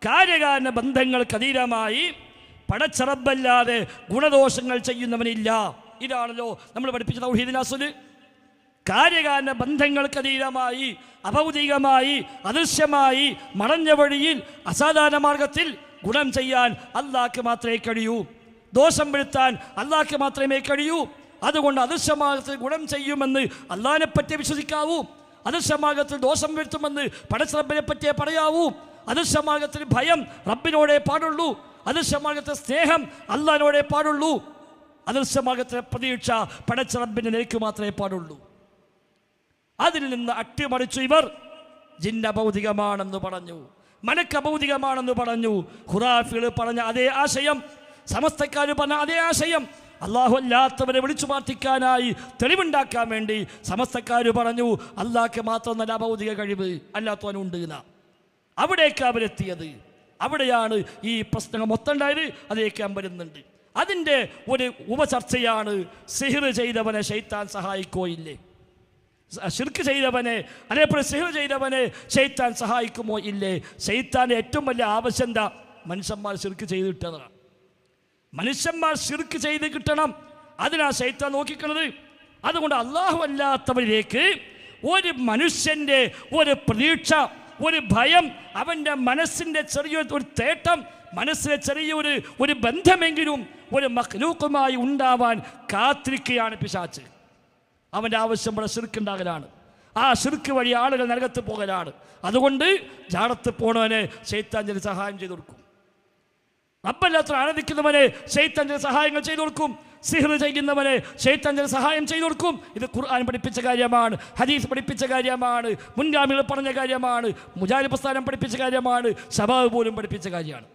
കാര്യകാരണ ബന്ധങ്ങൾക്ക് അതീതമായി പടച്ചറബല്ലാതെ ഗുണദോഷങ്ങൾ ചെയ്യുന്നവനില്ല. ഇതാണല്ലോ നമ്മൾ പഠിപ്പിച്ച തൗഹീദുൽ അസ്ൽ. കാര്യകാരണ ബന്ധങ്ങൾക്ക് അതീതമായി അഭൗതികമായി അദൃശ്യമായി മറഞ്ഞ വഴിയിൽ അസാധാരണ മാർഗത്തിൽ ഗുണം ചെയ്യാൻ അല്ലാഹ്ക്ക് മാത്രമേ കഴിയൂ. ദോഷം വരുത്താൻ അല്ലാഹ്ക്ക് മാത്രമേ കഴിയൂ. അതുകൊണ്ട് അദൃശ്യമാർഗത്തിൽ ഗുണം ചെയ്യുമെന്ന് അല്ലാഹ്നെ പറ്റി വിശ്വസിക്കാവൂ. അദൃശ്യമാർഗത്തിൽ ദോഷം വരുത്തുമെന്ന് പടച്ചറബിനെ പറ്റിയേ പറയാവൂ. അദൃശ്യമാർഗത്തിൽ ഭയം റബ്ബിനോടേ പാടുള്ളൂ. അദൃശ്യമാർഗത്തിൽ സ്നേഹം അല്ലാഹ്നോടേ പാടുള്ളൂ. അദൃശ്യമാർഗത്തിലെ പ്രതീക്ഷ പടച്ചറബിൻ്റെ നിലയ്ക്ക് മാത്രമേ പാടുള്ളൂ. അതിൽ നിന്ന് അട്ടിമറിച്ചു ഇവർ. ജിന്ന് അഭൗതികമാണെന്ന് പറഞ്ഞു, മലക്ക് അഭൗതികമാണെന്ന് പറഞ്ഞു. ഖുറാഫികൾ പറഞ്ഞ അതേ ആശയം, സമസ്തക്കാർ പറഞ്ഞ അതേ ആശയം അല്ലാഹു അല്ലാത്തവരെ വിളിച്ചു പ്രാർത്ഥിക്കാനായി തെളിവുണ്ടാക്കാൻ വേണ്ടി സമസ്തക്കാർ പറഞ്ഞു അല്ലാഹ്ക്ക് മാത്രം നല്ല അഭൗതിക കഴിവ് അല്ലാത്തവനുണ്ട് എന്ന. അവിടേക്ക് അവരെത്തിയത്. അവിടെയാണ് ഈ പ്രശ്നങ്ങൾ മൊത്തം ഉണ്ടായത്. അതിലേക്ക് വരുന്നുണ്ട്. അതിൻ്റെ ഒരു ഉപചർച്ചയാണ് സിഹ്ർ ചെയ്തവനെ ശൈത്താൻ സഹായിക്കോ ഇല്ലേ. ശിർക്ക് ചെയ്തവനെ അതേപോലെ സിഹ്ർ ചെയ്തവനെ ശൈത്താൻ സഹായിക്കുമോ ഇല്ലേ. ശൈത്താൻ്റെ ഏറ്റവും വലിയ ആവശ്യം എന്താ? മനുഷ്യന്മാർ ശിർക്ക് ചെയ്ത് കിട്ടുന്നതാണ്. മനുഷ്യന്മാർ ശിർക്ക് ചെയ്ത് കിട്ടണം. അതിനാ ശൈത്താൻ നോക്കിക്കുന്നത്. അതുകൊണ്ട് അല്ലാഹു അല്ലാത്തവരിലേക്ക് ഒരു മനുഷ്യൻ്റെ ഒരു പ്രതീക്ഷ, ഒരു ഭയം, അവൻ്റെ മനസ്സിൻ്റെ ചെറിയൊരു തേട്ടം, മനസ്സിലെ ചെറിയൊരു ബന്ധമെങ്കിലും ഒരു മഖ്ലൂഖുമായി ഉണ്ടാവാൻ കാത്തിരിക്കുകയാണ് പിശാച്. അവൻ്റെ ആവശ്യം ഇവിടെ ശിർക്കുണ്ടാകലാണ്. ആ ശിർക്ക് വഴി ആളുകൾ നരകത്ത് പോകലാണ്. അതുകൊണ്ട് ജാടത്ത് പോണവനെ ശൈത്താൻ ചില സഹായം ചെയ്തു കൊടുക്കും. റബ്ബല്ലാത്ത ആരാധിക്കുന്നവനെ ശൈത്താൻ ചില സഹായങ്ങൾ ചെയ്തു കൊടുക്കും. സിഹ്ർ ചെയ്യുന്നവനെ ശൈത്താൻ ചില സഹായം ചെയ്തു കൊടുക്കും. ഇത് ഖുർആൻ പഠിപ്പിച്ച കാര്യമാണ്, ഹദീസ് പഠിപ്പിച്ച കാര്യമാണ്, മുൻഗാമികൾ പറഞ്ഞ കാര്യമാണ്, മുജാഹിദ് പ്രസ്ഥാനം പഠിപ്പിച്ച കാര്യമാണ്, ശബാബ് പോലും പഠിപ്പിച്ച കാര്യമാണ്.